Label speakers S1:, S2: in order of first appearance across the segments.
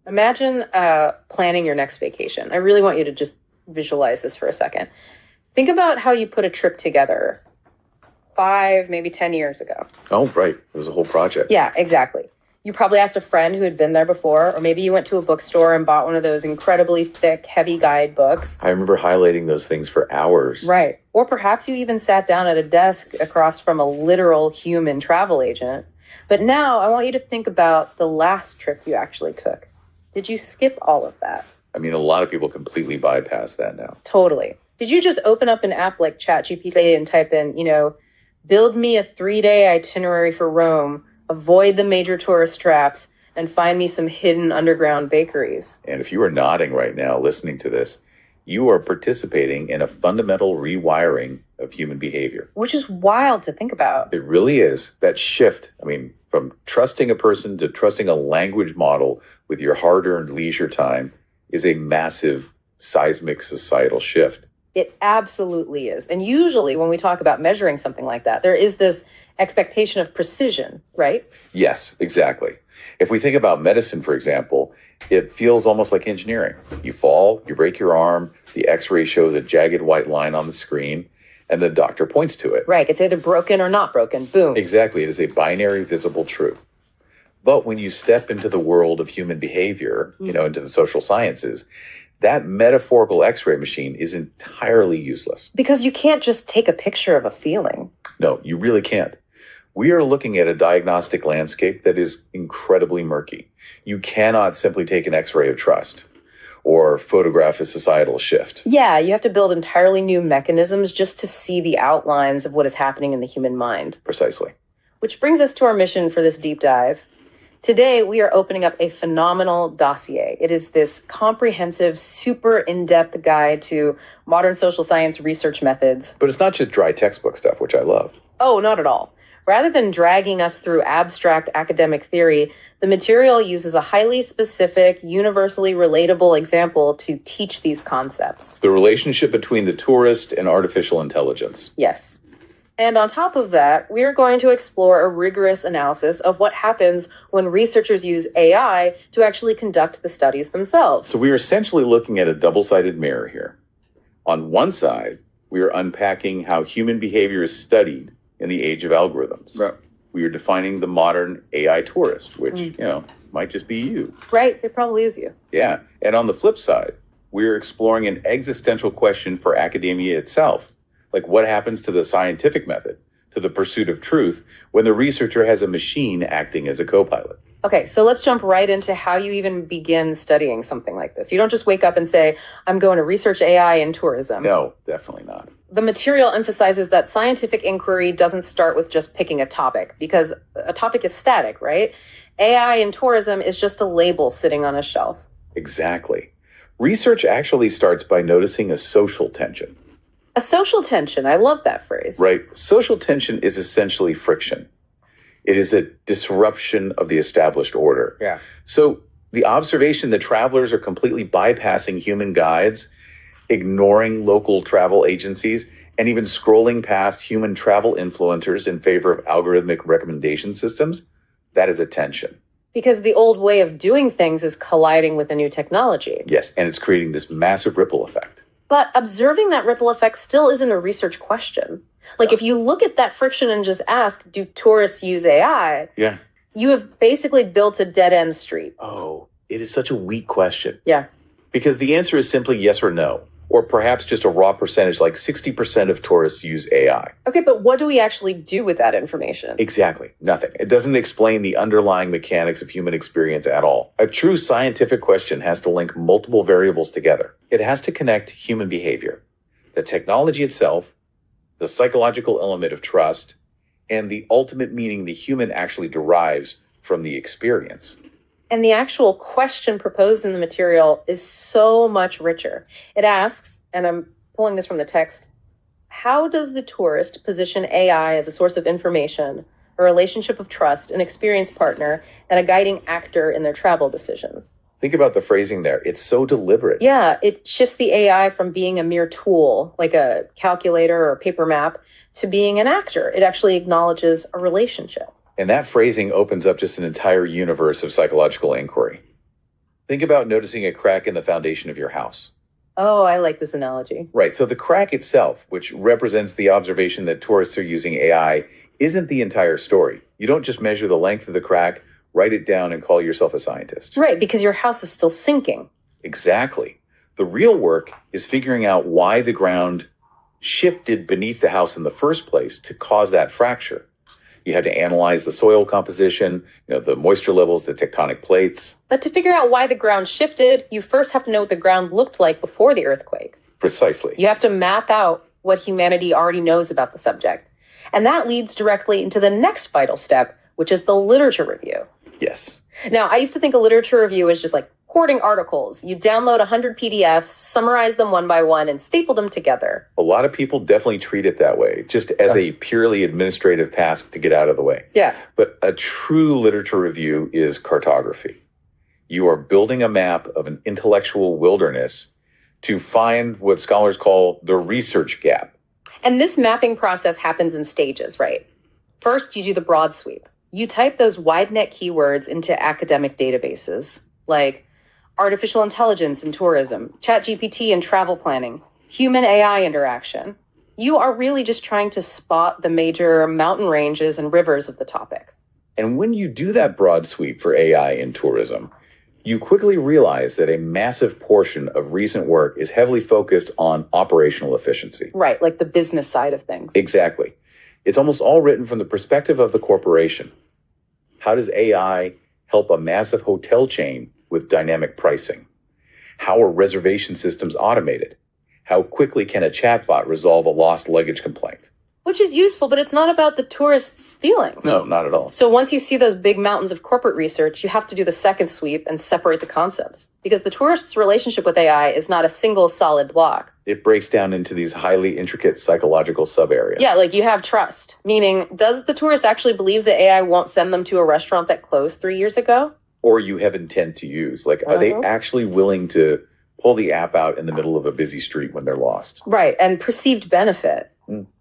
S1: Imagine planning your next vacation. I really want you to just visualize this for a second. Think about how you put a trip together 5, maybe 10 years ago.
S2: Oh, right. It was a whole project.
S1: Yeah, exactly. You probably asked a friend who had been there before, or maybe you went to a bookstore and bought one of those incredibly thick, heavy guidebooks.
S2: I remember highlighting those things for hours.
S1: Right. Or perhaps you even sat down at a desk across from a literal human travel agent. But now I want you to think about the last trip you actually took. Did you skip all of that?
S2: I mean, a lot of people completely bypass that now.
S1: Totally. Did you just open up an app like ChatGPT and type in, build me a 3-day itinerary for Rome, avoid the major tourist traps, and find me some hidden underground bakeries?
S2: And if you are nodding right now listening to this, you are participating in a fundamental rewiring of human behavior.
S1: Which is wild to think about.
S2: It really is. That shift, from trusting a person to trusting a language model with your hard-earned leisure time is a massive seismic societal shift.
S1: It absolutely is. And usually when we talk about measuring something like that, there is this expectation of precision, right?
S2: Yes, exactly. If we think about medicine, for example, it feels almost like engineering. You fall, you break your arm, the x-ray shows a jagged white line on the screen, and the doctor points to it.
S1: Right. It's either broken or not broken. Boom.
S2: Exactly. It is a binary visible truth. But when you step into the world of human behavior, into the social sciences, that metaphorical x-ray machine is entirely useless.
S1: Because you can't just take a picture of a feeling.
S2: No, you really can't. We are looking at a diagnostic landscape that is incredibly murky. You cannot simply take an x-ray of trust or photograph a societal shift.
S1: Yeah, you have to build entirely new mechanisms just to see the outlines of what is happening in the human mind.
S2: Precisely.
S1: Which brings us to our mission for this deep dive. Today, we are opening up a phenomenal dossier. It is this comprehensive, super in-depth guide to modern social science research methods.
S2: But it's not just dry textbook stuff, which I love.
S1: Oh, not at all. Rather than dragging us through abstract academic theory, the material uses a highly specific, universally relatable example to teach these concepts.
S2: The relationship between the tourist and artificial intelligence.
S1: Yes. And on top of that, we are going to explore a rigorous analysis of what happens when researchers use AI to actually conduct the studies themselves.
S2: So we are essentially looking at a double-sided mirror here. On one side, we are unpacking how human behavior is studied in the age of algorithms.
S1: Right.
S2: We are defining the modern AI tourist, which, might just be you.
S1: Right, it probably is you.
S2: Yeah. And on the flip side, we are exploring an existential question for academia itself. Like, what happens to the scientific method, to the pursuit of truth, when the researcher has a machine acting as a co-pilot?
S1: Okay, so let's jump right into how you even begin studying something like this. You don't just wake up and say, I'm going to research AI in tourism.
S2: No, definitely not.
S1: The material emphasizes that scientific inquiry doesn't start with just picking a topic, because a topic is static, right? AI in tourism is just a label sitting on a shelf.
S2: Exactly. Research actually starts by noticing a social tension.
S1: A social tension. I love that phrase.
S2: Right. Social tension is essentially friction. It is a disruption of the established order.
S1: Yeah.
S2: So the observation that travelers are completely bypassing human guides, ignoring local travel agencies, and even scrolling past human travel influencers in favor of algorithmic recommendation systems, that is a tension.
S1: Because the old way of doing things is colliding with a new technology.
S2: Yes, and it's creating this massive ripple effect.
S1: But observing that ripple effect still isn't a research question. Like, if you look at that friction and just ask, do tourists use AI?
S2: Yeah.
S1: You have basically built a dead-end street.
S2: Oh, it is such a weak question.
S1: Yeah.
S2: Because the answer is simply yes or no. Or perhaps just a raw percentage, like 60% of tourists use AI.
S1: Okay, but what do we actually do with that information?
S2: Exactly. Nothing. It doesn't explain the underlying mechanics of human experience at all. A true scientific question has to link multiple variables together. It has to connect human behavior, the technology itself, the psychological element of trust, and the ultimate meaning the human actually derives from the experience.
S1: And the actual question proposed in the material is so much richer. It asks, and I'm pulling this from the text, how does the tourist position AI as a source of information, a relationship of trust, an experienced partner, and a guiding actor in their travel decisions?
S2: Think about the phrasing there. It's so deliberate.
S1: Yeah, it shifts the AI from being a mere tool, like a calculator or a paper map, to being an actor. It actually acknowledges a relationship.
S2: And that phrasing opens up just an entire universe of psychological inquiry. Think about noticing a crack in the foundation of your house.
S1: Oh, I like this analogy.
S2: Right, so the crack itself, which represents the observation that tourists are using AI, isn't the entire story. You don't just measure the length of the crack, write it down, and call yourself a scientist.
S1: Right, because your house is still sinking.
S2: Exactly. The real work is figuring out why the ground shifted beneath the house in the first place to cause that fracture. You have to analyze the soil composition, the moisture levels, the tectonic plates.
S1: But to figure out why the ground shifted, you first have to know what the ground looked like before the earthquake.
S2: Precisely.
S1: You have to map out what humanity already knows about the subject. And that leads directly into the next vital step, which is the literature review.
S2: Yes.
S1: Now, I used to think a literature review was just like hoarding articles. You download 100 PDFs, summarize them one by one, and staple them together.
S2: A lot of people definitely treat it that way, just as a purely administrative task to get out of the way.
S1: Yeah.
S2: But a true literature review is cartography. You are building a map of an intellectual wilderness to find what scholars call the research gap.
S1: And this mapping process happens in stages, right? First, you do the broad sweep. You type those wide net keywords into academic databases, like artificial intelligence in tourism, ChatGPT in travel planning, human AI interaction. You are really just trying to spot the major mountain ranges and rivers of the topic.
S2: And when you do that broad sweep for AI in tourism, you quickly realize that a massive portion of recent work is heavily focused on operational efficiency.
S1: Right, like the business side of things.
S2: Exactly. It's almost all written from the perspective of the corporation. How does AI help a massive hotel chain with dynamic pricing? How are reservation systems automated? How quickly can a chatbot resolve a lost luggage complaint?
S1: Which is useful, but it's not about the tourists' feelings.
S2: No, not at all.
S1: So once you see those big mountains of corporate research, you have to do the second sweep and separate the concepts. Because the tourist's relationship with AI is not a single solid block.
S2: It breaks down into these highly intricate psychological sub-areas.
S1: Yeah, like you have trust. Meaning, does the tourist actually believe that AI won't send them to a restaurant that closed 3 years ago?
S2: Or you have intent to use. Like, are they actually willing to pull the app out in the middle of a busy street when they're lost?
S1: Right, and perceived benefit.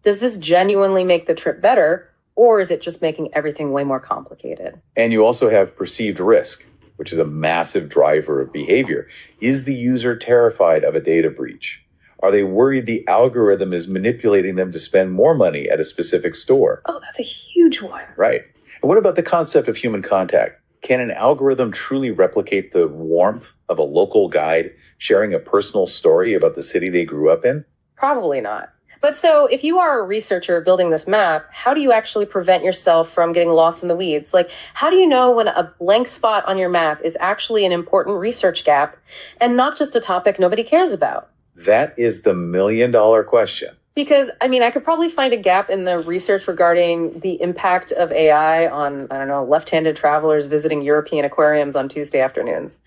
S1: Does this genuinely make the trip better, or is it just making everything way more complicated?
S2: And you also have perceived risk, which is a massive driver of behavior. Is the user terrified of a data breach? Are they worried the algorithm is manipulating them to spend more money at a specific store?
S1: Oh, that's a huge one.
S2: Right. And what about the concept of human contact? Can an algorithm truly replicate the warmth of a local guide sharing a personal story about the city they grew up in?
S1: Probably not. But so if you are a researcher building this map, how do you actually prevent yourself from getting lost in the weeds? Like, how do you know when a blank spot on your map is actually an important research gap and not just a topic nobody cares about?
S2: That is the million-dollar question.
S1: Because, I could probably find a gap in the research regarding the impact of AI on, left-handed travelers visiting European aquariums on Tuesday afternoons.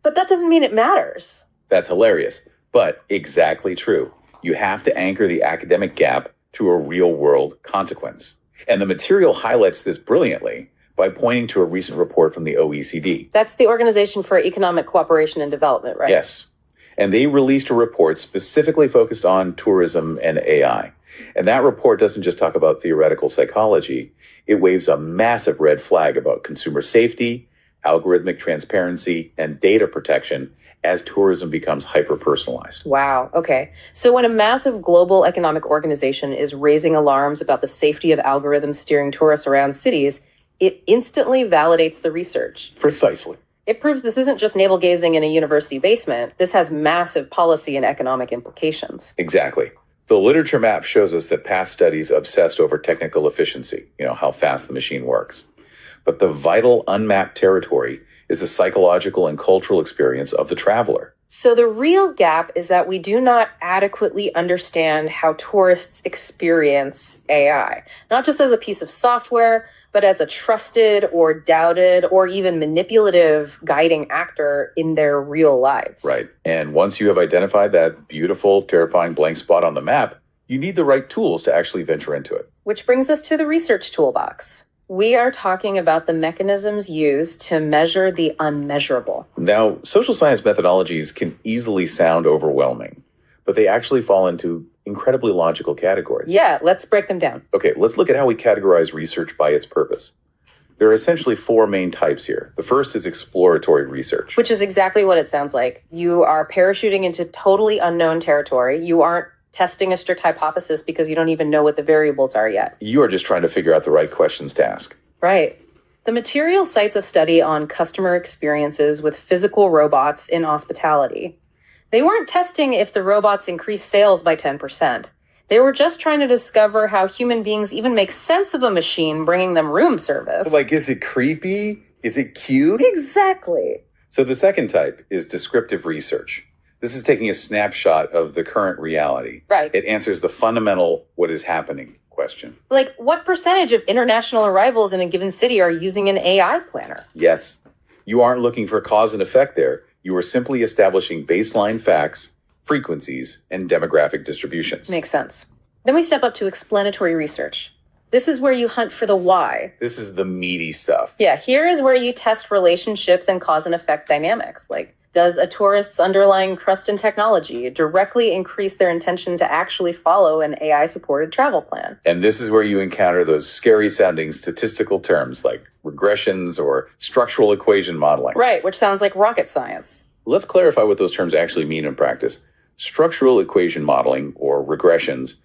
S1: But that doesn't mean it matters.
S2: That's hilarious, but exactly true. You have to anchor the academic gap to a real-world consequence. And the material highlights this brilliantly by pointing to a recent report from the OECD.
S1: That's the Organization for Economic Cooperation and Development, right?
S2: Yes. And they released a report specifically focused on tourism and AI. And that report doesn't just talk about theoretical psychology. It waves a massive red flag about consumer safety, algorithmic transparency, and data protection as tourism becomes hyper-personalized.
S1: Wow. Okay. So when a massive global economic organization is raising alarms about the safety of algorithms steering tourists around cities, it instantly validates the research.
S2: Precisely.
S1: It proves this isn't just navel-gazing in a university basement. This has massive policy and economic implications.
S2: Exactly. The literature map shows us that past studies obsessed over technical efficiency, how fast the machine works. But the vital unmapped territory is the psychological and cultural experience of the traveler.
S1: So the real gap is that we do not adequately understand how tourists experience AI, not just as a piece of software, but as a trusted or doubted or even manipulative guiding actor in their real lives.
S2: Right. And once you have identified that beautiful, terrifying blank spot on the map, you need the right tools to actually venture into it.
S1: Which brings us to the research toolbox. We are talking about the mechanisms used to measure the unmeasurable.
S2: Now, social science methodologies can easily sound overwhelming, but they actually fall into incredibly logical categories.
S1: Yeah, let's break them down.
S2: Okay, let's look at how we categorize research by its purpose. There are essentially four main types here. The first is exploratory research.
S1: Which is exactly what it sounds like. You are parachuting into totally unknown territory. You aren't testing a strict hypothesis because you don't even know what the variables are yet.
S2: You are just trying to figure out the right questions to ask.
S1: Right. The material cites a study on customer experiences with physical robots in hospitality. They weren't testing if the robots increased sales by 10%. They were just trying to discover how human beings even make sense of a machine bringing them room service.
S2: Like, is it creepy? Is it cute?
S1: Exactly.
S2: So the second type is descriptive research. This is taking a snapshot of the current reality.
S1: Right.
S2: It answers the fundamental what is happening question.
S1: Like, what percentage of international arrivals in a given city are using an AI planner?
S2: Yes. You aren't looking for cause and effect there. You are simply establishing baseline facts, frequencies, and demographic distributions.
S1: Makes sense. Then we step up to explanatory research. This is where you hunt for the why.
S2: This is the meaty stuff.
S1: Yeah, here is where you test relationships and cause and effect dynamics. Like, does a tourist's underlying trust in technology directly increase their intention to actually follow an AI-supported travel plan?
S2: And this is where you encounter those scary-sounding statistical terms like regressions or structural equation modeling.
S1: Right, which sounds like rocket science.
S2: Let's clarify what those terms actually mean in practice. Structural equation modeling, or regressions,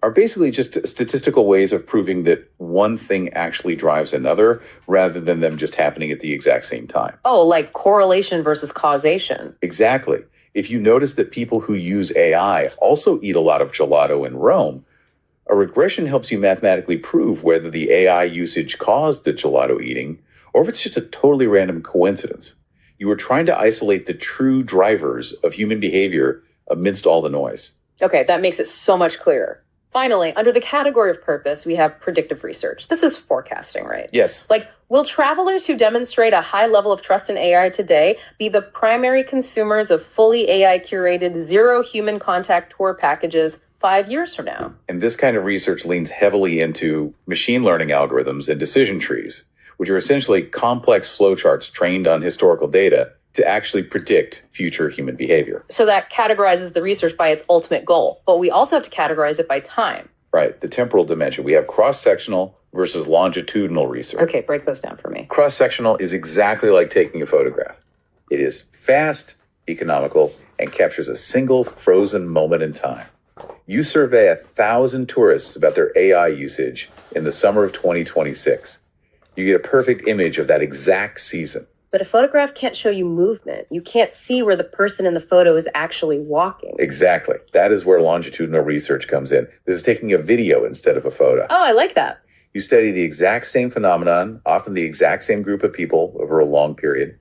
S2: are basically just statistical ways of proving that one thing actually drives another rather than them just happening at the exact same time.
S1: Oh, like correlation versus causation.
S2: Exactly. If you notice that people who use AI also eat a lot of gelato in Rome, a regression helps you mathematically prove whether the AI usage caused the gelato eating or if it's just a totally random coincidence. You are trying to isolate the true drivers of human behavior amidst all the noise.
S1: Okay, that makes it so much clearer. Finally, under the category of purpose, we have predictive research. This is forecasting, right?
S2: Yes.
S1: Like, will travelers who demonstrate a high level of trust in AI today be the primary consumers of fully AI-curated, zero human contact tour packages 5 years from now?
S2: And this kind of research leans heavily into machine learning algorithms and decision trees, which are essentially complex flowcharts trained on historical data to actually predict future human behavior.
S1: So that categorizes the research by its ultimate goal, but we also have to categorize it by time.
S2: Right, the temporal dimension. We have cross-sectional versus longitudinal research.
S1: Okay, break those down for me.
S2: Cross-sectional is exactly like taking a photograph. It is fast, economical, and captures a single frozen moment in time. You survey 1,000 tourists about their AI usage in the summer of 2026. You get a perfect image of that exact season.
S1: But a photograph can't show you movement. You can't see where the person in the photo is actually walking.
S2: Exactly. That is where longitudinal research comes in. This is taking a video instead of a photo.
S1: Oh, I like that.
S2: You study the exact same phenomenon, often the exact same group of people over a long period.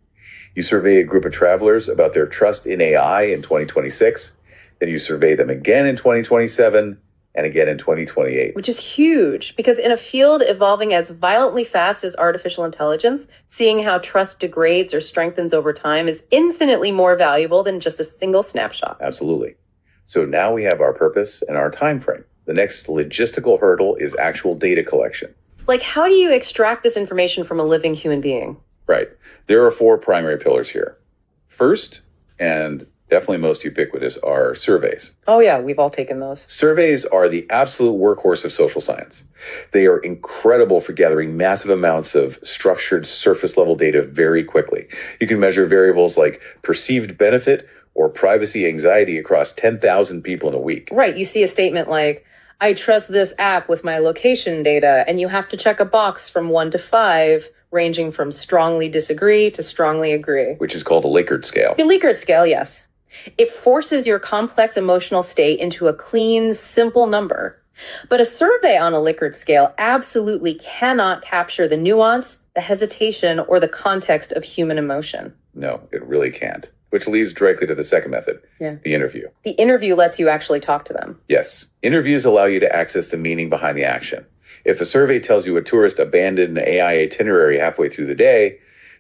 S2: You survey a group of travelers about their trust in AI in 2026. Then you survey them again in 2027 and again in 2028.
S1: Which is huge, because in a field evolving as violently fast as artificial intelligence, seeing how trust degrades or strengthens over time is infinitely more valuable than just a single snapshot.
S2: Absolutely. So now we have our purpose and our time frame. The next logistical hurdle is actual data collection.
S1: Like, how do you extract this information from a living human being?
S2: Right. There are four primary pillars here. First, and definitely most ubiquitous, are surveys.
S1: Oh yeah, we've all taken those.
S2: Surveys are the absolute workhorse of social science. They are incredible for gathering massive amounts of structured surface-level data very quickly. You can measure variables like perceived benefit or privacy anxiety across 10,000 people in a week.
S1: Right, you see a statement like, I trust this app with my location data, and you have to check a box from 1 to 5, ranging from strongly disagree to strongly agree.
S2: Which is called a Likert scale.
S1: The Likert scale, yes. It forces your complex emotional state into a clean, simple number. But a survey on a Likert scale absolutely cannot capture the nuance, the hesitation, or the context of human emotion.
S2: No, it really can't. Which leads directly to the second method, the interview.
S1: The interview lets you actually talk to them.
S2: Yes. Interviews allow you to access the meaning behind the action. If a survey tells you a tourist abandoned an AI itinerary halfway through the day,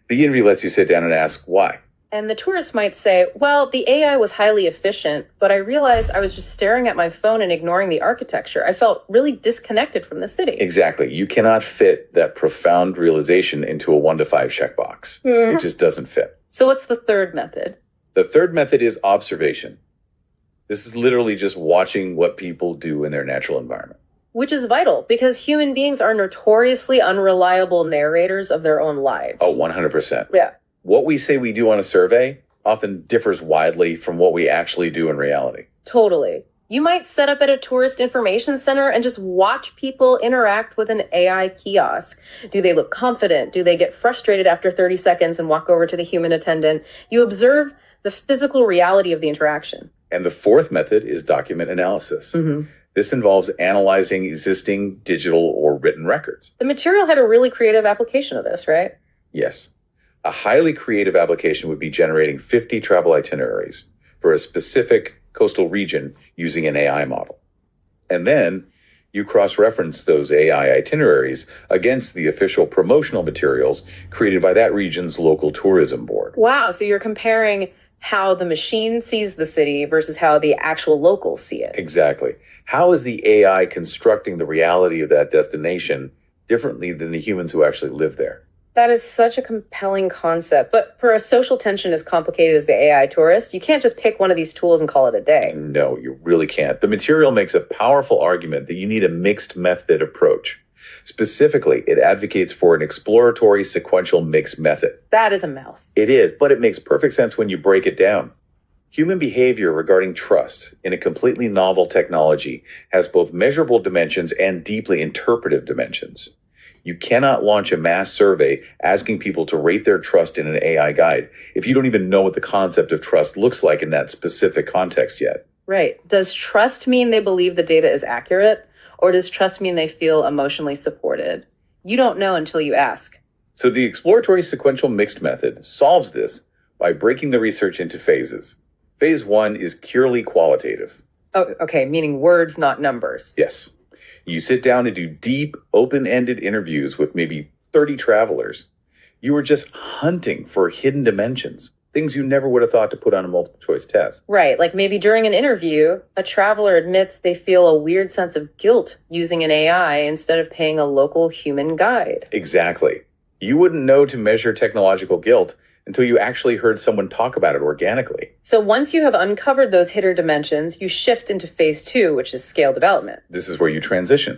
S2: the interview lets you sit down and ask why.
S1: And the tourist might say, well, the AI was highly efficient, but I realized I was just staring at my phone and ignoring the architecture. I felt really disconnected from the city.
S2: Exactly. You cannot fit that profound realization into a 1 to 5 checkbox. It just doesn't fit.
S1: So what's the third method?
S2: The third method is observation. This is literally just watching what people do in their natural environment.
S1: Which is vital because human beings are notoriously unreliable narrators of their own lives.
S2: Oh, 100%.
S1: Yeah.
S2: What we say we do on a survey often differs widely from what we actually do in reality.
S1: Totally. You might set up at a tourist information center and just watch people interact with an AI kiosk. Do they look confident? Do they get frustrated after 30 seconds and walk over to the human attendant? You observe the physical reality of the interaction.
S2: And the fourth method is document analysis. This involves analyzing existing digital or written records.
S1: The material had a really creative application of this, right?
S2: Yes. A highly creative application would be generating 50 travel itineraries for a specific coastal region using an AI model. And then you cross-reference those AI itineraries against the official promotional materials created by that region's local tourism board.
S1: Wow, so you're comparing how the machine sees the city versus how the actual locals see it.
S2: Exactly. How is the AI constructing the reality of that destination differently than the humans who actually live there?
S1: That is such a compelling concept. But for a social tension as complicated as the AI tourist, you can't just pick one of these tools and call it a day.
S2: No, you really can't. The material makes a powerful argument that you need a mixed method approach. Specifically, it advocates for an exploratory sequential mixed method.
S1: That is a mouth.
S2: It is, but it makes perfect sense when you break it down. Human behavior regarding trust in a completely novel technology has both measurable dimensions and deeply interpretive dimensions. You cannot launch a mass survey asking people to rate their trust in an AI guide if you don't even know what the concept of trust looks like in that specific context yet.
S1: Right. Does trust mean they believe the data is accurate? Or does trust mean they feel emotionally supported? You don't know until you ask.
S2: So the exploratory sequential mixed method solves this by breaking the research into phases. Phase 1 is purely qualitative.
S1: Oh, okay, meaning words, not numbers.
S2: Yes. You sit down and do deep, open-ended interviews with maybe 30 travelers. You are just hunting for hidden dimensions, things you never would have thought to put on a multiple-choice test.
S1: Right, like maybe during an interview, a traveler admits they feel a weird sense of guilt using an AI instead of paying a local human guide.
S2: Exactly. You wouldn't know to measure technological guilt until you actually heard someone talk about it organically.
S1: So once you have uncovered those hidden dimensions, you shift into phase 2, which is scale development.
S2: This is where you transition.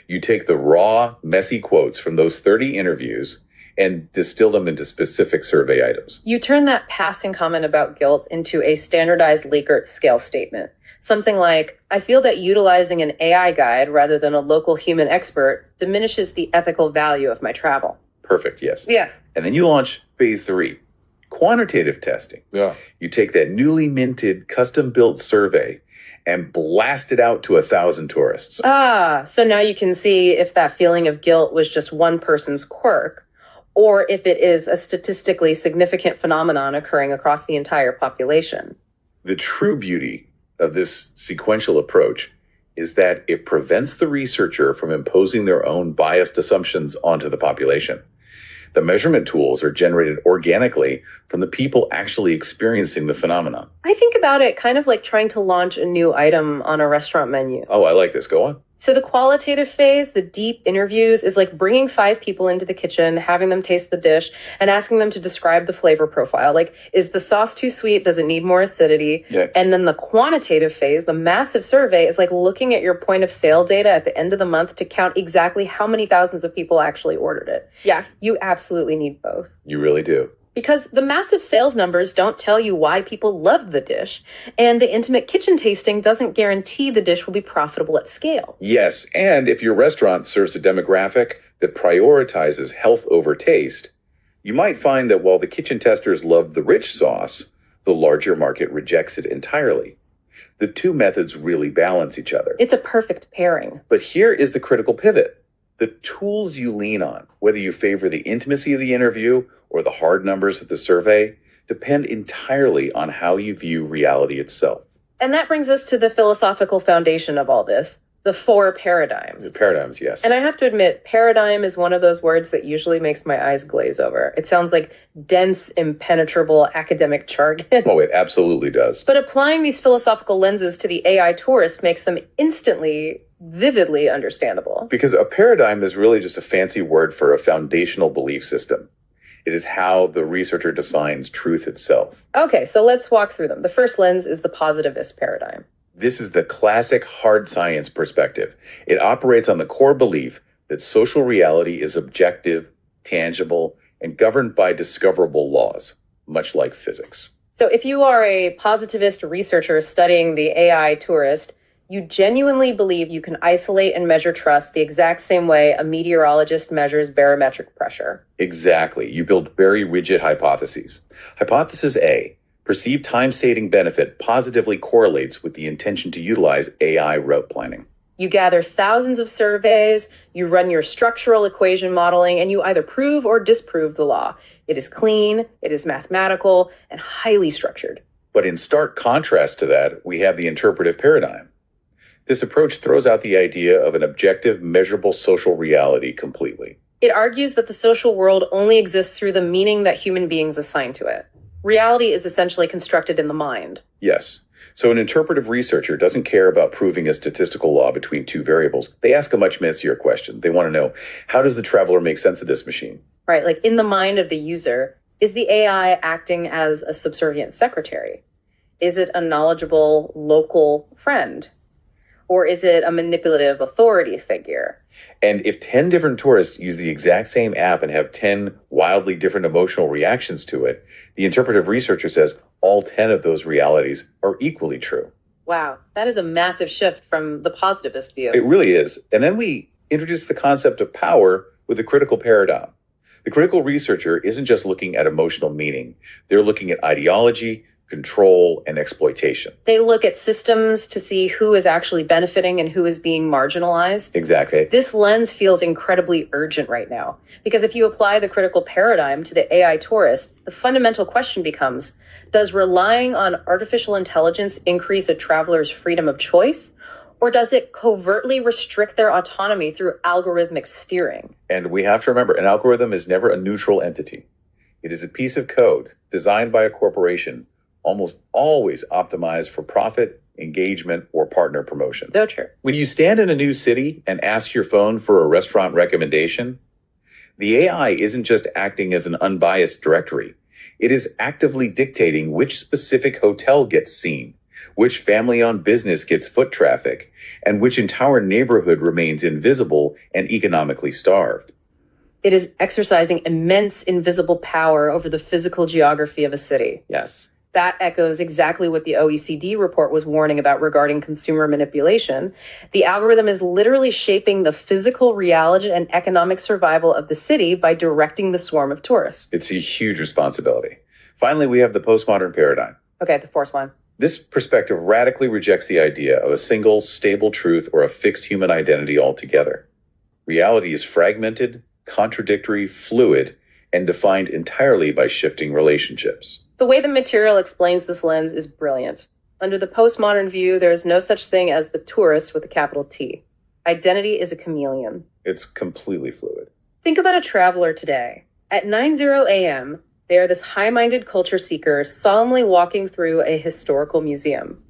S2: You take the raw, messy quotes from those 30 interviews and distill them into specific survey items.
S1: You turn that passing comment about guilt into a standardized Likert scale statement. Something like, I feel that utilizing an AI guide rather than a local human expert diminishes the ethical value of my travel.
S2: Perfect, yes.
S1: Yeah.
S2: And then you launch phase 3. Quantitative testing.
S3: Yeah.
S2: You take that newly minted, custom-built survey and blast it out to 1,000 tourists.
S1: So now you can see if that feeling of guilt was just one person's quirk, or if it is a statistically significant phenomenon occurring across the entire population.
S2: The true beauty of this sequential approach is that it prevents the researcher from imposing their own biased assumptions onto the population. The measurement tools are generated organically from the people actually experiencing the phenomenon.
S1: I think about it kind of like trying to launch a new item on a restaurant menu.
S2: Oh, I like this. Go on.
S1: So the qualitative phase, the deep interviews, is like bringing 5 people into the kitchen, having them taste the dish, and asking them to describe the flavor profile. Like, is the sauce too sweet? Does it need more acidity?
S2: Yeah.
S1: And then the quantitative phase, the massive survey, is like looking at your point of sale data at the end of the month to count exactly how many thousands of people actually ordered it. Yeah, you absolutely need both.
S2: You really do.
S1: Because the massive sales numbers don't tell you why people loved the dish, and the intimate kitchen tasting doesn't guarantee the dish will be profitable at scale.
S2: Yes, and if your restaurant serves a demographic that prioritizes health over taste, you might find that while the kitchen testers love the rich sauce, the larger market rejects it entirely. The two methods really balance each other.
S1: It's a perfect pairing.
S2: But here is the critical pivot. The tools you lean on, whether you favor the intimacy of the interview or the hard numbers of the survey, depend entirely on how you view reality itself.
S1: And that brings us to the philosophical foundation of all this, the 4 paradigms.
S2: The paradigms, yes.
S1: And I have to admit, paradigm is one of those words that usually makes my eyes glaze over. It sounds like dense, impenetrable academic jargon.
S2: Oh, it absolutely does.
S1: But applying these philosophical lenses to the AI tourist makes them instantly, vividly understandable.
S2: Because a paradigm is really just a fancy word for a foundational belief system. It is how the researcher defines truth itself.
S1: Okay, so let's walk through them. The first lens is the positivist paradigm.
S2: This is the classic hard science perspective. It operates on the core belief that social reality is objective, tangible, and governed by discoverable laws, much like physics.
S1: So if you are a positivist researcher studying the AI tourist, you genuinely believe you can isolate and measure trust the exact same way a meteorologist measures barometric pressure.
S2: Exactly. You build very rigid hypotheses. Hypothesis A, perceived time-saving benefit positively correlates with the intention to utilize AI route planning.
S1: You gather thousands of surveys, you run your structural equation modeling, and you either prove or disprove the law. It is clean, it is mathematical, and highly structured.
S2: But in stark contrast to that, we have the interpretive paradigm. This approach throws out the idea of an objective, measurable social reality completely.
S1: It argues that the social world only exists through the meaning that human beings assign to it. Reality is essentially constructed in the mind.
S2: Yes. So an interpretive researcher doesn't care about proving a statistical law between two variables. They ask a much messier question. They want to know, how does the traveler make sense of this machine?
S1: Right, like in the mind of the user, is the AI acting as a subservient secretary? Is it a knowledgeable local friend? Or is it a manipulative authority figure?
S2: And if 10 different tourists use the exact same app and have 10 wildly different emotional reactions to it, the interpretive researcher says all 10 of those realities are equally true.
S1: Wow, that is a massive shift from the positivist view.
S2: It really is. And then we introduce the concept of power with the critical paradigm. The critical researcher isn't just looking at emotional meaning. They're looking at ideology, control, and exploitation.
S1: They look at systems to see who is actually benefiting and who is being marginalized.
S2: Exactly.
S1: This lens feels incredibly urgent right now, because if you apply the critical paradigm to the AI tourist, the fundamental question becomes, does relying on artificial intelligence increase a traveler's freedom of choice, or does it covertly restrict their autonomy through algorithmic steering?
S2: And we have to remember, an algorithm is never a neutral entity. It is a piece of code designed by a corporation, almost always optimized for profit, engagement, or partner promotion.
S1: So true.
S2: When you stand in a new city and ask your phone for a restaurant recommendation, the AI isn't just acting as an unbiased directory. It is actively dictating which specific hotel gets seen, which family-owned business gets foot traffic, and which entire neighborhood remains invisible and economically starved.
S1: It is exercising immense invisible power over the physical geography of a city.
S2: Yes.
S1: That echoes exactly what the OECD report was warning about regarding consumer manipulation. The algorithm is literally shaping the physical reality and economic survival of the city by directing the swarm of tourists.
S2: It's a huge responsibility. Finally, we have the postmodern paradigm.
S1: Okay, the fourth one.
S2: This perspective radically rejects the idea of a single, stable truth or a fixed human identity altogether. Reality is fragmented, contradictory, fluid, and defined entirely by shifting relationships.
S1: The way the material explains this lens is brilliant. Under the postmodern view, there is no such thing as the tourist with a capital T. Identity is a chameleon.
S2: It's completely fluid.
S1: Think about a traveler today. At 9:00 a.m., they are this high-minded culture seeker solemnly walking through a historical museum.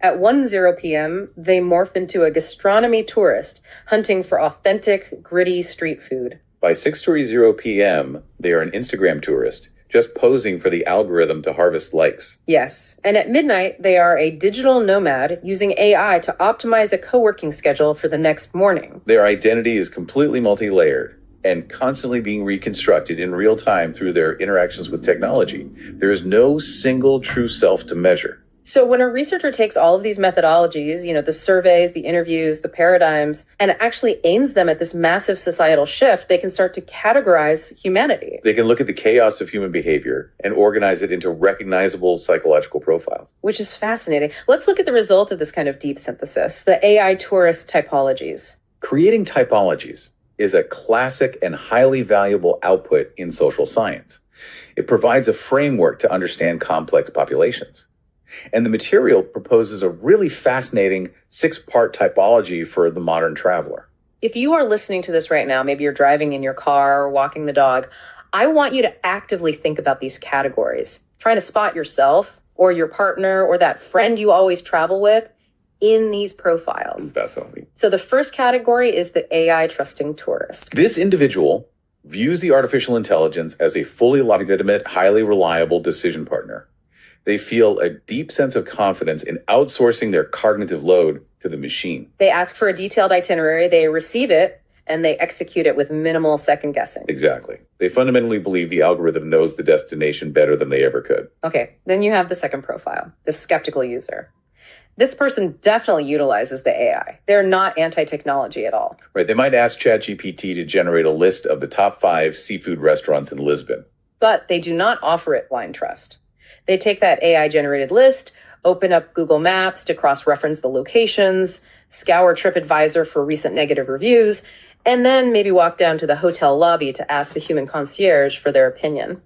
S1: At 1:00 p.m., they morph into a gastronomy tourist hunting for authentic, gritty street food.
S2: By 6:30 p.m., they are an Instagram tourist, just posing for the algorithm to harvest likes.
S1: Yes, and at midnight, they are a digital nomad using AI to optimize a co-working schedule for the next morning.
S2: Their identity is completely multi-layered and constantly being reconstructed in real time through their interactions with technology. There is no single true self to measure.
S1: So when a researcher takes all of these methodologies, the surveys, the interviews, the paradigms, and actually aims them at this massive societal shift, they can start to categorize humanity.
S2: They can look at the chaos of human behavior and organize it into recognizable psychological profiles.
S1: Which is fascinating. Let's look at the result of this kind of deep synthesis, the AI tourist typologies.
S2: Creating typologies is a classic and highly valuable output in social science. It provides a framework to understand complex populations. And the material proposes a really fascinating 6-part typology for the modern traveler.
S1: If you are listening to this right now, maybe you're driving in your car or walking the dog, I want you to actively think about these categories, trying to spot yourself or your partner or that friend you always travel with in these profiles.
S2: Definitely.
S1: So the first category is the AI trusting tourist.
S2: This individual views the artificial intelligence as a fully legitimate, highly reliable decision partner. They feel a deep sense of confidence in outsourcing their cognitive load to the machine.
S1: They ask for a detailed itinerary, they receive it, and they execute it with minimal second guessing.
S2: Exactly. They fundamentally believe the algorithm knows the destination better than they ever could.
S1: Okay, then you have the second profile, the skeptical user. This person definitely utilizes the AI. They're not anti-technology at all.
S2: Right. They might ask ChatGPT to generate a list of the top 5 seafood restaurants in Lisbon.
S1: But they do not offer it blind trust. They take that AI-generated list, open up Google Maps to cross-reference the locations, scour TripAdvisor for recent negative reviews, and then maybe walk down to the hotel lobby to ask the human concierge for their opinion.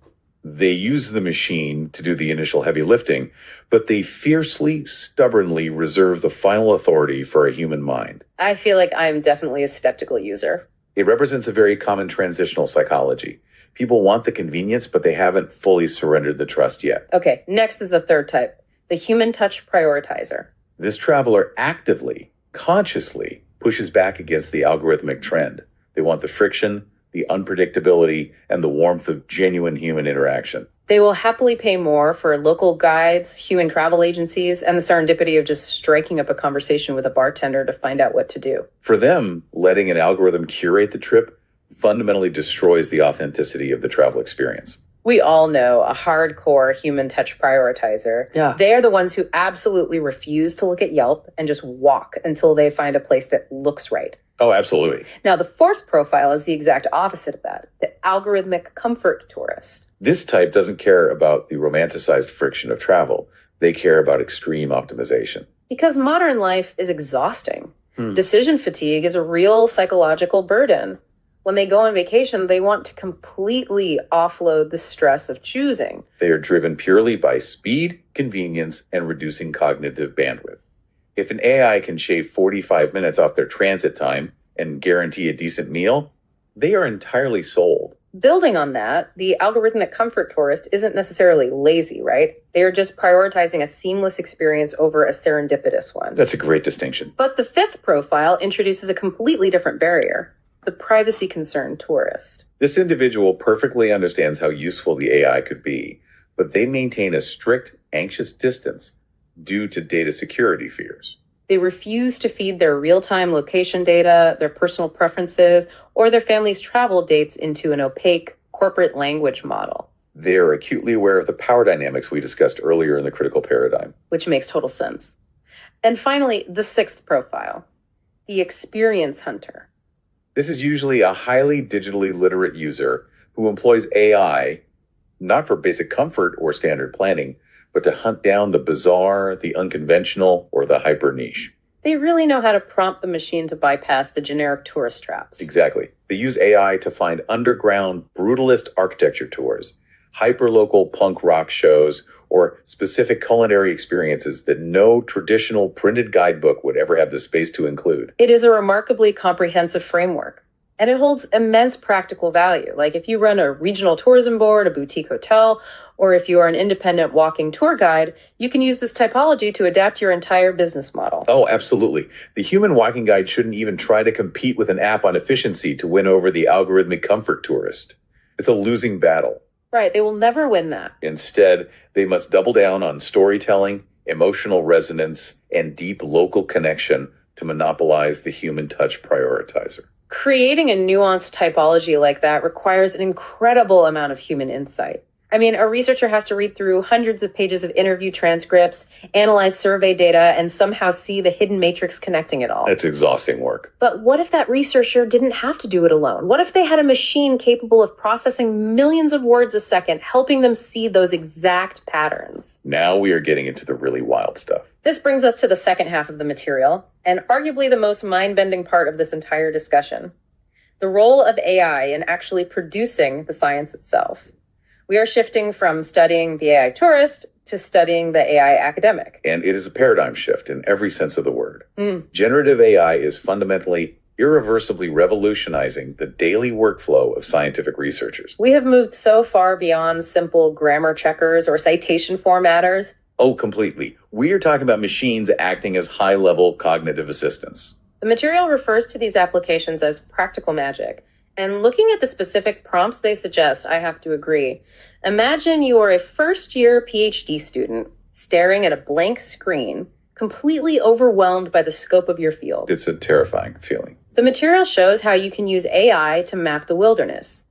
S2: They use the machine to do the initial heavy lifting, but they fiercely, stubbornly reserve the final authority for a human mind.
S1: I feel like I'm definitely a skeptical user.
S2: It represents a very common transitional psychology. People want the convenience, but they haven't fully surrendered the trust yet.
S1: Okay, next is the third type, the human touch prioritizer.
S2: This traveler actively, consciously pushes back against the algorithmic trend. They want the friction, the unpredictability, and the warmth of genuine human interaction.
S1: They will happily pay more for local guides, human travel agencies, and the serendipity of just striking up a conversation with a bartender to find out what to do.
S2: For them, letting an algorithm curate the trip fundamentally destroys the authenticity of the travel experience.
S1: We all know a hardcore human touch prioritizer.
S2: Yeah.
S1: They are the ones who absolutely refuse to look at Yelp and just walk until they find a place that looks right.
S2: Oh, absolutely.
S1: Now, the fourth profile is the exact opposite of that, the algorithmic comfort tourist.
S2: This type doesn't care about the romanticized friction of travel. They care about extreme optimization.
S1: Because modern life is exhausting. Decision fatigue is a real psychological burden. When they go on vacation, they want to completely offload the stress of choosing.
S2: They are driven purely by speed, convenience, and reducing cognitive bandwidth. If an AI can shave 45 minutes off their transit time and guarantee a decent meal, they are entirely sold.
S1: Building on that, the algorithmic comfort tourist isn't necessarily lazy, right? They are just prioritizing a seamless experience over a serendipitous one.
S2: That's a great distinction.
S1: But the fifth profile introduces a completely different barrier, the privacy-concerned tourist.
S2: This individual perfectly understands how useful the AI could be, but they maintain a strict, anxious distance due to data security fears.
S1: They refuse to feed their real-time location data, their personal preferences, or their family's travel dates into an opaque corporate language model.
S2: They are acutely aware of the power dynamics we discussed earlier in the critical paradigm.
S1: Which makes total sense. And finally, the sixth profile, the experience hunter.
S2: This is usually a highly digitally literate user who employs AI not for basic comfort or standard planning, but to hunt down the bizarre, the unconventional, or the hyper niche.
S1: They really know how to prompt the machine to bypass the generic tourist traps.
S2: Exactly. They use AI to find underground, brutalist architecture tours, hyper-local punk rock shows, or specific culinary experiences that no traditional printed guidebook would ever have the space to include.
S1: It is a remarkably comprehensive framework, and it holds immense practical value. Like if you run a regional tourism board, a boutique hotel, or if you are an independent walking tour guide, you can use this typology to adapt your entire business model.
S2: Oh, absolutely. The human walking guide shouldn't even try to compete with an app on efficiency to win over the algorithmic comfort tourist. It's a losing battle.
S1: Right, they will never win that.
S2: Instead, they must double down on storytelling, emotional resonance, and deep local connection to monopolize the human touch prioritizer.
S1: Creating a nuanced typology like that requires an incredible amount of human insight. I mean, a researcher has to read through hundreds of pages of interview transcripts, analyze survey data, and somehow see the hidden matrix connecting it all.
S2: It's exhausting work.
S1: But what if that researcher didn't have to do it alone? What if they had a machine capable of processing millions of words a second, helping them see those exact patterns?
S2: Now we are getting into the really wild stuff.
S1: This brings us to the second half of the material, and arguably the most mind-bending part of this entire discussion. The role of AI in actually producing the science itself. We are shifting from studying the AI tourist to studying the AI academic.
S2: And it is a paradigm shift in every sense of the word. Generative AI is fundamentally, irreversibly revolutionizing the daily workflow of scientific researchers.
S1: We have moved so far beyond simple grammar checkers or citation formatters.
S2: Oh, completely. We are talking about machines acting as high-level cognitive assistants.
S1: The material refers to these applications as practical magic, And looking at the specific prompts they suggest, I have to agree. Imagine you are a first-year PhD student staring at a blank screen, completely overwhelmed by the scope of your field.
S2: It's a terrifying feeling.
S1: The material shows how you can use AI to map the wilderness.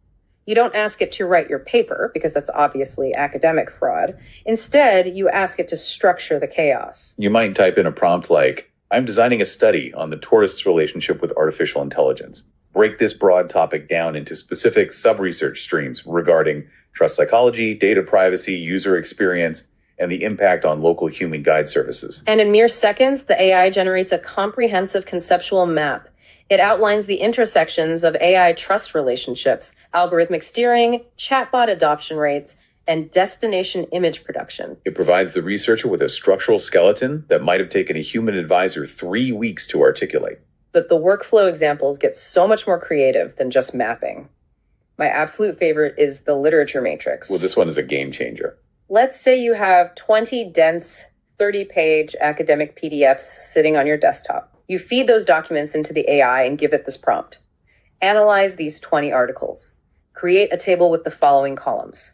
S1: You don't ask it to write your paper, because that's obviously academic fraud. Instead, you ask it to structure the chaos.
S2: You might type in a prompt like, I'm designing a study on the tourist's relationship with artificial intelligence. Break this broad topic down into specific sub-research streams regarding trust psychology, data privacy, user experience, and the impact on local human guide services.
S1: And in mere seconds, the AI generates a comprehensive conceptual map. It outlines the intersections of AI trust relationships, algorithmic steering, chatbot adoption rates, and destination image production.
S2: It provides the researcher with a structural skeleton that might have taken a human advisor 3 weeks to articulate.
S1: But the workflow examples get so much more creative than just mapping. My absolute favorite is the literature matrix.
S2: Well, this one is a game changer.
S1: Let's say you have 20 dense, 30-page academic PDFs sitting on your desktop. You feed those documents into the AI and give it this prompt. Analyze these 20 articles. Create a table with the following columns: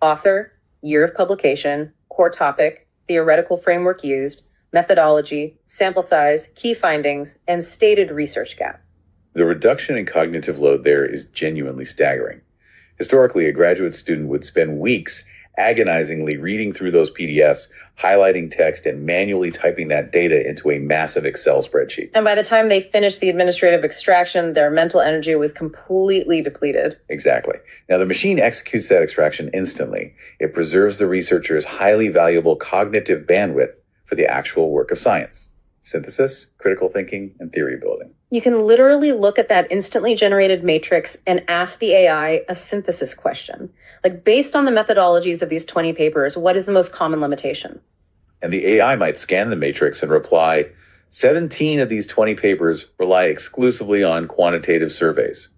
S1: author, year of publication, core topic, theoretical framework used, methodology, sample size, key findings, and stated research gap.
S2: The reduction in cognitive load there is genuinely staggering. Historically, a graduate student would spend weeks agonizingly reading through those PDFs, highlighting text, and manually typing that data into a massive Excel spreadsheet.
S1: And by the time they finished the administrative extraction, their mental energy was completely depleted.
S2: Exactly. Now, the machine executes that extraction instantly. It preserves the researcher's highly valuable cognitive bandwidth for the actual work of science: synthesis, critical thinking, and theory building.
S1: You can literally look at that instantly generated matrix and ask the AI a synthesis question. Like, based on the methodologies of these 20 papers, what is the most common limitation?
S2: And the AI might scan the matrix and reply, 17 of these 20 papers rely exclusively on quantitative surveys.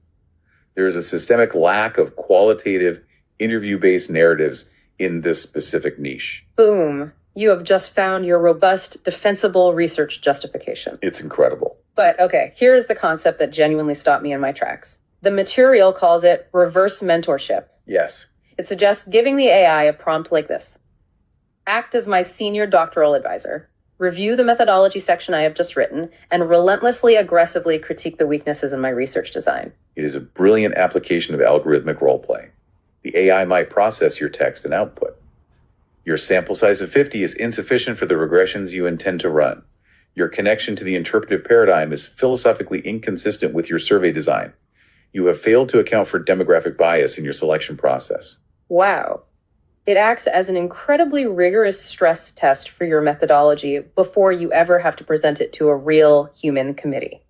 S2: There is a systemic lack of qualitative, interview-based narratives in this specific niche.
S1: Boom. You have just found your robust, defensible research justification.
S2: It's incredible.
S1: But okay, here is the concept that genuinely stopped me in my tracks. The material calls it reverse mentorship.
S2: Yes.
S1: It suggests giving the AI a prompt like this: act as my senior doctoral advisor, review the methodology section I have just written, and relentlessly aggressively critique the weaknesses in my research design.
S2: It is a brilliant application of algorithmic roleplay. The AI might process your text and output. Your sample size of 50 is insufficient for the regressions you intend to run. Your connection to the interpretive paradigm is philosophically inconsistent with your survey design. You have failed to account for demographic bias in your selection process.
S1: Wow. It acts as an incredibly rigorous stress test for your methodology before you ever have to present it to a real human committee.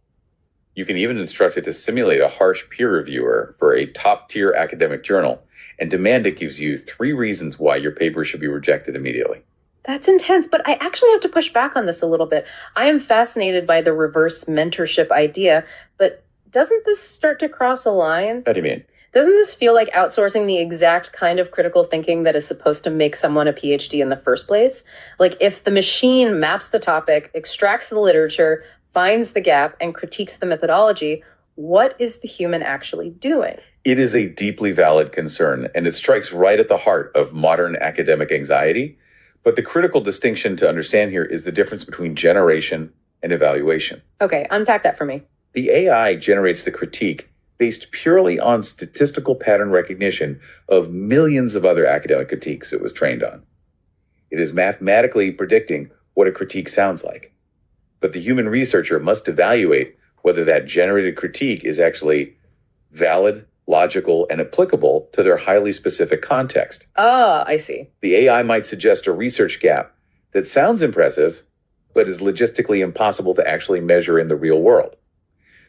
S2: You can even instruct it to simulate a harsh peer reviewer for a top-tier academic journal and demand it gives you 3 reasons why your paper should be rejected immediately.
S1: That's intense, but I actually have to push back on this a little bit. I am fascinated by the reverse mentorship idea, but doesn't this start to cross a line?
S2: How do you mean?
S1: Doesn't this feel like outsourcing the exact kind of critical thinking that is supposed to make someone a PhD in the first place? Like, if the machine maps the topic, extracts the literature, finds the gap, and critiques the methodology, what is the human actually doing?
S2: It is a deeply valid concern, and it strikes right at the heart of modern academic anxiety. But the critical distinction to understand here is the difference between generation and evaluation.
S1: Okay, unpack that for me.
S2: The AI generates the critique based purely on statistical pattern recognition of millions of other academic critiques it was trained on. It is mathematically predicting what a critique sounds like. But the human researcher must evaluate whether that generated critique is actually valid, logical, and applicable to their highly specific context.
S1: Ah, I see.
S2: The AI might suggest a research gap that sounds impressive, but is logistically impossible to actually measure in the real world.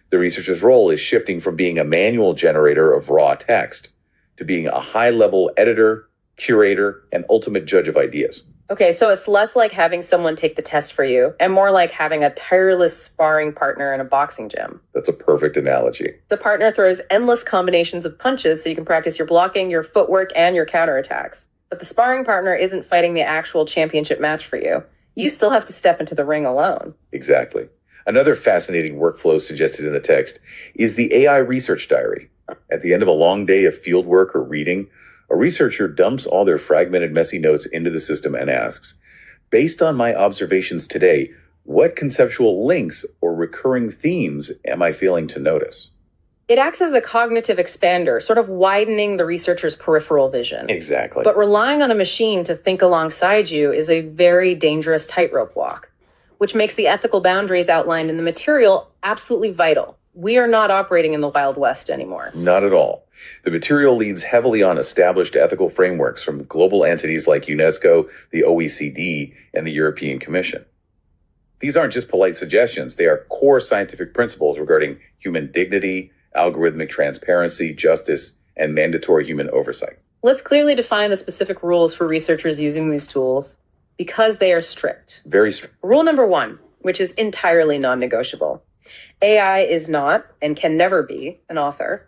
S2: The researcher's role is shifting from being a manual generator of raw text to being a high-level editor, curator, and ultimate judge of ideas.
S1: Okay, so it's less like having someone take the test for you and more like having a tireless sparring partner in a boxing gym.
S2: That's a perfect analogy.
S1: The partner throws endless combinations of punches so you can practice your blocking, your footwork, and your counterattacks. But the sparring partner isn't fighting the actual championship match for you. You still have to step into the ring alone.
S2: Exactly. Another fascinating workflow suggested in the text is the AI research diary. At the end of a long day of field work or reading, a researcher dumps all their fragmented, messy notes into the system and asks, based on my observations today, what conceptual links or recurring themes am I failing to notice?
S1: It acts as a cognitive expander, sort of widening the researcher's peripheral vision.
S2: Exactly.
S1: But relying on a machine to think alongside you is a very dangerous tightrope walk, which makes the ethical boundaries outlined in the material absolutely vital. We are not operating in the Wild West anymore.
S2: Not at all. The material leans heavily on established ethical frameworks from global entities like UNESCO, the OECD, and the European Commission. These aren't just polite suggestions. They are core scientific principles regarding human dignity, algorithmic transparency, justice, and mandatory human oversight.
S1: Let's clearly define the specific rules for researchers using these tools because they are strict.
S2: Very strict.
S1: Rule number 1, which is entirely non-negotiable. AI is not and can never be an author.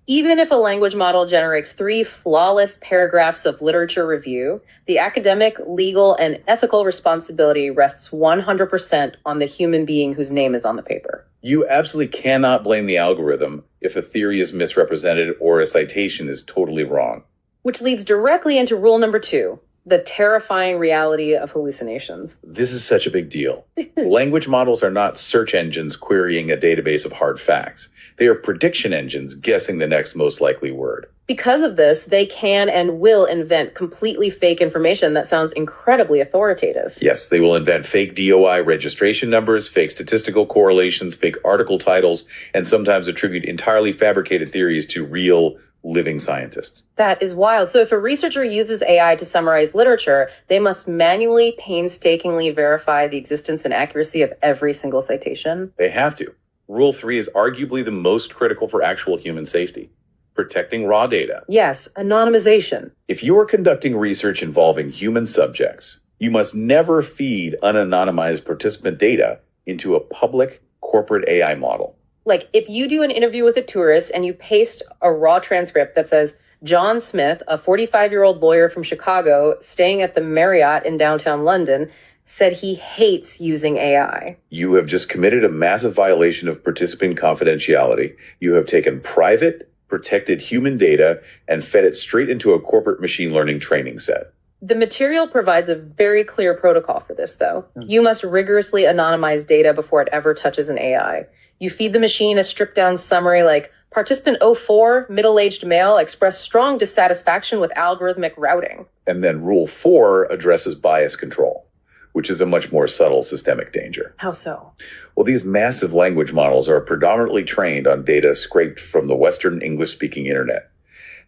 S1: Even if a language model generates 3 flawless paragraphs of literature review, the academic, legal, and ethical responsibility rests 100% on the human being whose name is on the paper.
S2: You absolutely cannot blame the algorithm if a theory is misrepresented or a citation is totally wrong.
S1: Which leads directly into rule number 2, the terrifying reality of hallucinations.
S2: This is such a big deal. Language models are not search engines querying a database of hard facts. They are prediction engines guessing the next most likely word.
S1: Because of this, they can and will invent completely fake information that sounds incredibly authoritative.
S2: Yes, they will invent fake DOI registration numbers, fake statistical correlations, fake article titles, and sometimes attribute entirely fabricated theories to real, living scientists.
S1: That is wild. So if a researcher uses AI to summarize literature, they must manually, painstakingly verify the existence and accuracy of every single citation.
S2: They have to. Rule 3 is arguably the most critical for actual human safety. Protecting raw data.
S1: Yes, anonymization.
S2: If you are conducting research involving human subjects, you must never feed unanonymized participant data into a public corporate AI model.
S1: Like, if you do an interview with a tourist and you paste a raw transcript that says, John Smith, a 45-year-old lawyer from Chicago, staying at the Marriott in downtown London, said he hates using AI.
S2: You have just committed a massive violation of participant confidentiality. You have taken private, protected human data and fed it straight into a corporate machine learning training set.
S1: The material provides a very clear protocol for this, though. You must rigorously anonymize data before it ever touches an AI. You feed the machine a stripped-down summary like, Participant 04, middle-aged male, expressed strong dissatisfaction with algorithmic routing.
S2: And then Rule 4 addresses bias control, which is a much more subtle systemic danger.
S1: How so?
S2: Well, these massive language models are predominantly trained on data scraped from the Western English-speaking internet.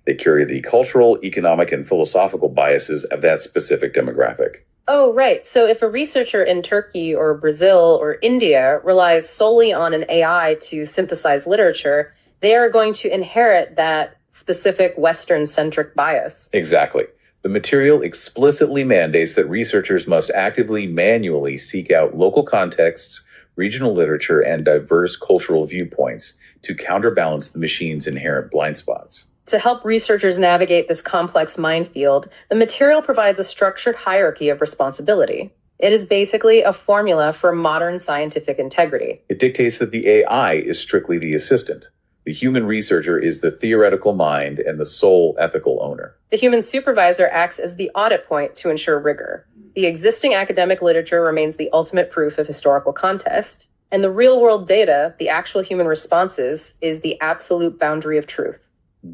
S2: They carry the cultural, economic, and philosophical biases of that specific demographic.
S1: Oh, right. So if a researcher in Turkey or Brazil or India relies solely on an AI to synthesize literature, they are going to inherit that specific Western-centric bias.
S2: Exactly. The material explicitly mandates that researchers must actively, manually seek out local contexts, regional literature, and diverse cultural viewpoints to counterbalance the machine's inherent blind spots.
S1: To help researchers navigate this complex minefield, the material provides a structured hierarchy of responsibility. It is basically a formula for modern scientific integrity.
S2: It dictates that the AI is strictly the assistant. The human researcher is the theoretical mind and the sole ethical owner.
S1: The human supervisor acts as the audit point to ensure rigor. The existing academic literature remains the ultimate proof of historical context, and the real-world data, the actual human responses, is the absolute boundary of truth.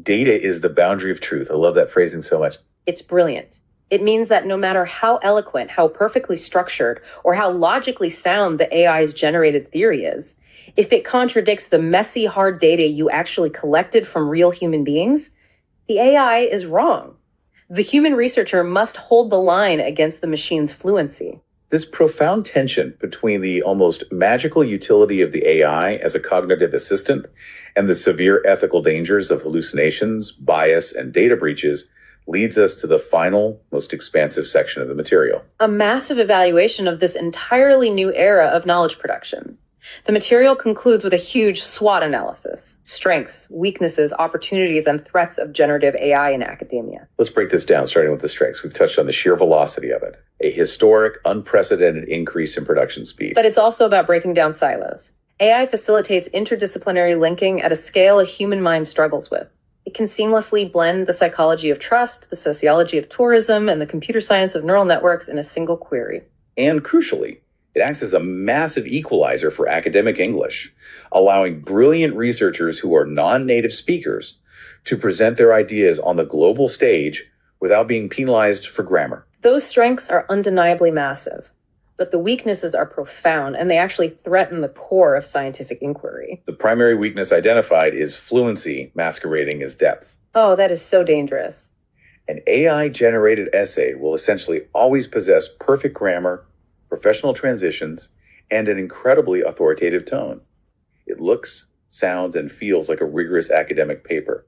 S2: Data is the boundary of truth. I love that phrasing so much.
S1: It's brilliant. It means that no matter how eloquent, how perfectly structured, or how logically sound the AI's generated theory is, if it contradicts the messy, hard data you actually collected from real human beings, the AI is wrong. The human researcher must hold the line against the machine's fluency.
S2: This profound tension between the almost magical utility of the AI as a cognitive assistant and the severe ethical dangers of hallucinations, bias, and data breaches leads us to the final, most expansive section of the material.
S1: A massive evaluation of this entirely new era of knowledge production. The material concludes with a huge SWOT analysis: strengths, weaknesses, opportunities, and threats of generative AI in academia.
S2: Let's break this down, starting with the strengths. We've touched on the sheer velocity of it, a historic, unprecedented increase in production speed.
S1: But it's also about breaking down silos. AI facilitates interdisciplinary linking at a scale a human mind struggles with. It can seamlessly blend the psychology of trust, the sociology of tourism, and the computer science of neural networks in a single query.
S2: And crucially, it acts as a massive equalizer for academic English, allowing brilliant researchers who are non-native speakers to present their ideas on the global stage without being penalized for grammar.
S1: Those strengths are undeniably massive, but the weaknesses are profound, and they actually threaten the core of scientific inquiry.
S2: The primary weakness identified is fluency masquerading as depth.
S1: Oh, that is so dangerous.
S2: An AI-generated essay will essentially always possess perfect grammar, professional transitions, and an incredibly authoritative tone. It looks, sounds, and feels like a rigorous academic paper.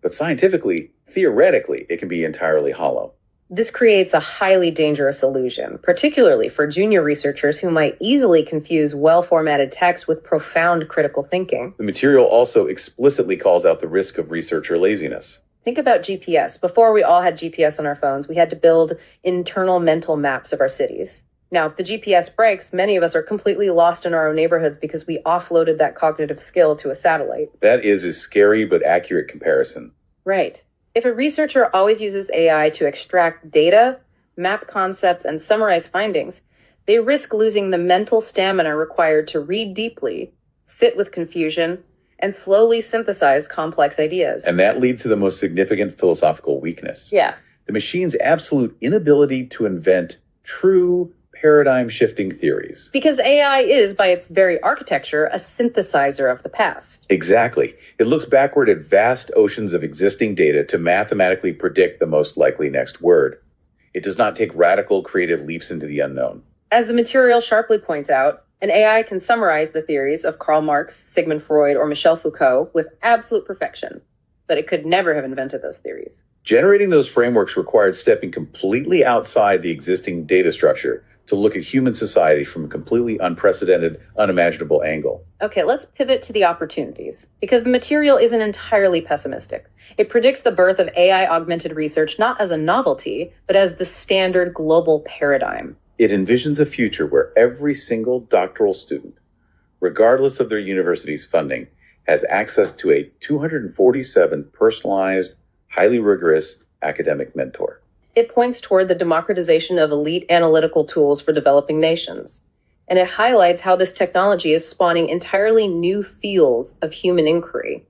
S2: But scientifically, theoretically, it can be entirely hollow.
S1: This creates a highly dangerous illusion, particularly for junior researchers who might easily confuse well-formatted text with profound critical thinking.
S2: The material also explicitly calls out the risk of researcher laziness.
S1: Think about GPS. Before we all had GPS on our phones, we had to build internal mental maps of our cities. Now, if the GPS breaks, many of us are completely lost in our own neighborhoods because we offloaded that cognitive skill to a satellite.
S2: That is a scary but accurate comparison.
S1: Right. If a researcher always uses AI to extract data, map concepts, and summarize findings, they risk losing the mental stamina required to read deeply, sit with confusion, and slowly synthesize complex ideas.
S2: And that leads to the most significant philosophical weakness.
S1: Yeah.
S2: The machine's absolute inability to invent true paradigm-shifting theories.
S1: Because AI is, by its very architecture, a synthesizer of the past.
S2: Exactly. It looks backward at vast oceans of existing data to mathematically predict the most likely next word. It does not take radical creative leaps into the unknown.
S1: As the material sharply points out, an AI can summarize the theories of Karl Marx, Sigmund Freud, or Michel Foucault with absolute perfection, but it could never have invented those theories.
S2: Generating those frameworks required stepping completely outside the existing data structure to look at human society from a completely unprecedented, unimaginable angle.
S1: Okay, let's pivot to the opportunities, because the material isn't entirely pessimistic. It predicts the birth of AI-augmented research not as a novelty, but as the standard global paradigm.
S2: It envisions a future where every single doctoral student, regardless of their university's funding, has access to a 247 personalized, highly rigorous academic mentor.
S1: It points toward the democratization of elite analytical tools for developing nations. And it highlights how this technology is spawning entirely new fields of human inquiry,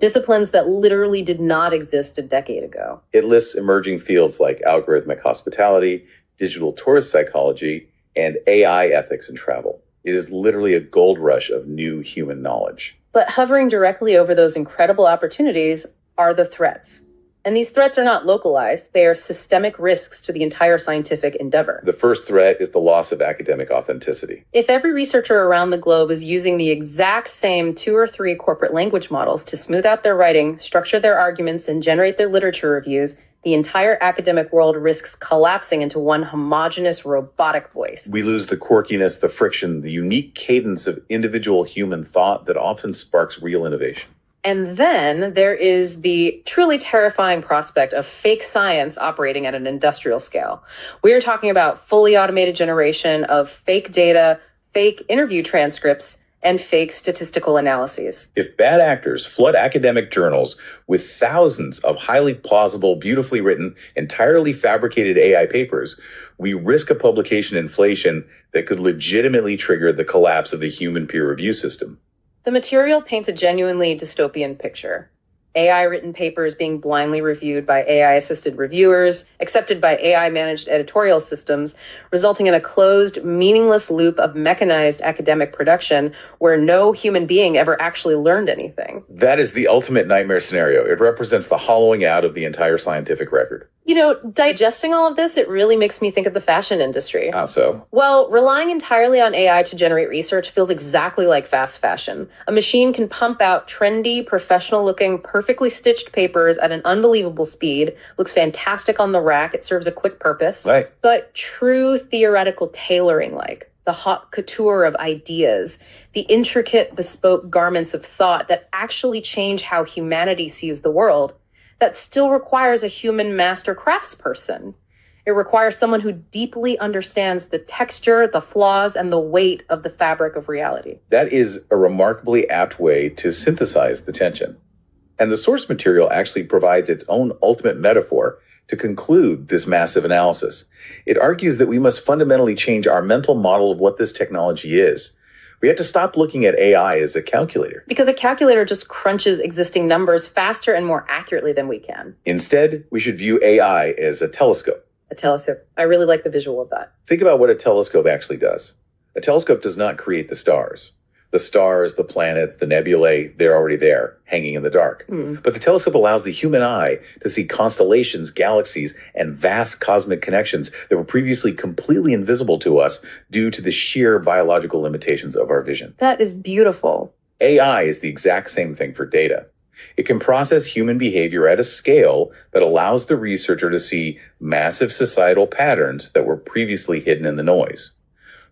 S1: disciplines that literally did not exist a decade ago.
S2: It lists emerging fields like algorithmic hospitality, digital tourist psychology, and AI ethics and travel. It is literally a gold rush of new human knowledge.
S1: But hovering directly over those incredible opportunities are the threats. And these threats are not localized. They are systemic risks to the entire scientific endeavor.
S2: The first threat is the loss of academic authenticity.
S1: If every researcher around the globe is using the exact same 2 or 3 corporate language models to smooth out their writing, structure their arguments, and generate their literature reviews, the entire academic world risks collapsing into one homogeneous robotic voice.
S2: We lose the quirkiness, the friction, the unique cadence of individual human thought that often sparks real innovation.
S1: And then there is the truly terrifying prospect of fake science operating at an industrial scale. We are talking about fully automated generation of fake data, fake interview transcripts, and fake statistical analyses.
S2: If bad actors flood academic journals with thousands of highly plausible, beautifully written, entirely fabricated AI papers, we risk a publication inflation that could legitimately trigger the collapse of the human peer review system.
S1: The material paints a genuinely dystopian picture. AI-written papers being blindly reviewed by AI-assisted reviewers, accepted by AI-managed editorial systems, resulting in a closed, meaningless loop of mechanized academic production where no human being ever actually learned anything.
S2: That is the ultimate nightmare scenario. It represents the hollowing out of the entire scientific record.
S1: You know, digesting all of this, it really makes me think of the fashion industry.
S2: How so?
S1: Well, relying entirely on AI to generate research feels exactly like fast fashion. A machine can pump out trendy, professional-looking, perfectly stitched papers at an unbelievable speed, looks fantastic on the rack, it serves a quick purpose.
S2: Right.
S1: But true theoretical tailoring, like the haute couture of ideas, the intricate, bespoke garments of thought that actually change how humanity sees the world, that still requires a human master craftsperson. It requires someone who deeply understands the texture, the flaws, and the weight of the fabric of reality.
S2: That is a remarkably apt way to synthesize the tension. And the source material actually provides its own ultimate metaphor to conclude this massive analysis. It argues that we must fundamentally change our mental model of what this technology is. We have to stop looking at AI as a calculator.
S1: Because a calculator just crunches existing numbers faster and more accurately than we can.
S2: Instead, we should view AI as a telescope.
S1: A telescope. I really like the visual of that.
S2: Think about what a telescope actually does. A telescope does not create the stars. The stars, the planets, the nebulae, they're already there, hanging in the dark. But the telescope allows the human eye to see constellations, galaxies, and vast cosmic connections that were previously completely invisible to us due to the sheer biological limitations of our vision.
S1: That is beautiful.
S2: AI is the exact same thing for data. It can process human behavior at a scale that allows the researcher to see massive societal patterns that were previously hidden in the noise.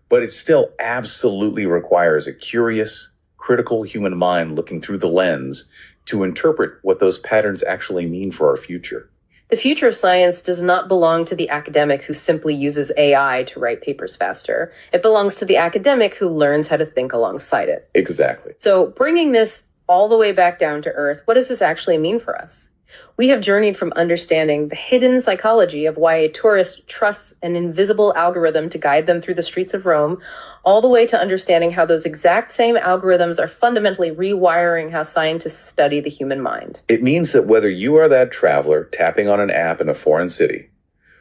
S2: But it still absolutely requires a curious, critical human mind looking through the lens to interpret what those patterns actually mean for our future.
S1: The future of science does not belong to the academic who simply uses AI to write papers faster. It belongs to the academic who learns how to think alongside it.
S2: Exactly.
S1: So bringing this all the way back down to earth, what does this actually mean for us? We have journeyed from understanding the hidden psychology of why a tourist trusts an invisible algorithm to guide them through the streets of Rome, all the way to understanding how those exact same algorithms are fundamentally rewiring how scientists study the human mind.
S2: It means that whether you are that traveler tapping on an app in a foreign city,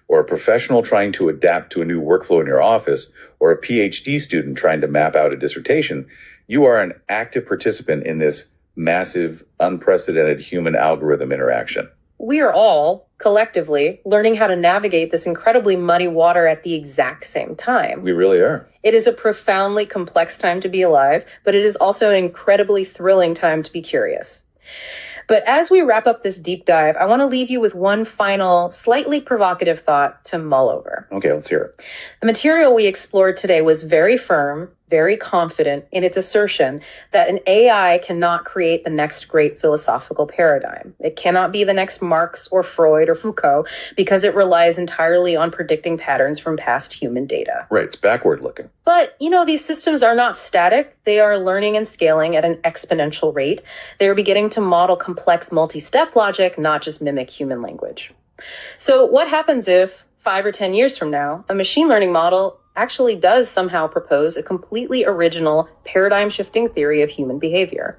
S2: or a professional trying to adapt to a new workflow in your office, or a PhD student trying to map out a dissertation, you are an active participant in this massive, unprecedented human algorithm interaction.
S1: We are all, collectively, learning how to navigate this incredibly muddy water at the exact same time.
S2: We really are.
S1: It is a profoundly complex time to be alive, but it is also an incredibly thrilling time to be curious. But as we wrap up this deep dive, I want to leave you with one final, slightly provocative thought to mull over.
S2: Okay, let's hear it.
S1: The material we explored today was very firm, very confident in its assertion that an AI cannot create the next great philosophical paradigm. It cannot be the next Marx or Freud or Foucault because it relies entirely on predicting patterns from past human data.
S2: Right, it's backward looking.
S1: But, these systems are not static. They are learning and scaling at an exponential rate. They are beginning to model complex multi-step logic, not just mimic human language. So what happens if 5 or 10 years from now, a machine learning model actually does somehow propose a completely original paradigm-shifting theory of human behavior?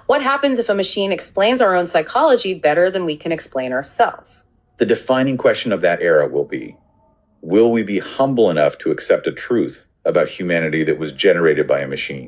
S1: What happens if a machine explains our own psychology better than we can explain ourselves?
S2: The defining question of that era will we be humble enough to accept a truth about humanity that was generated by a machine?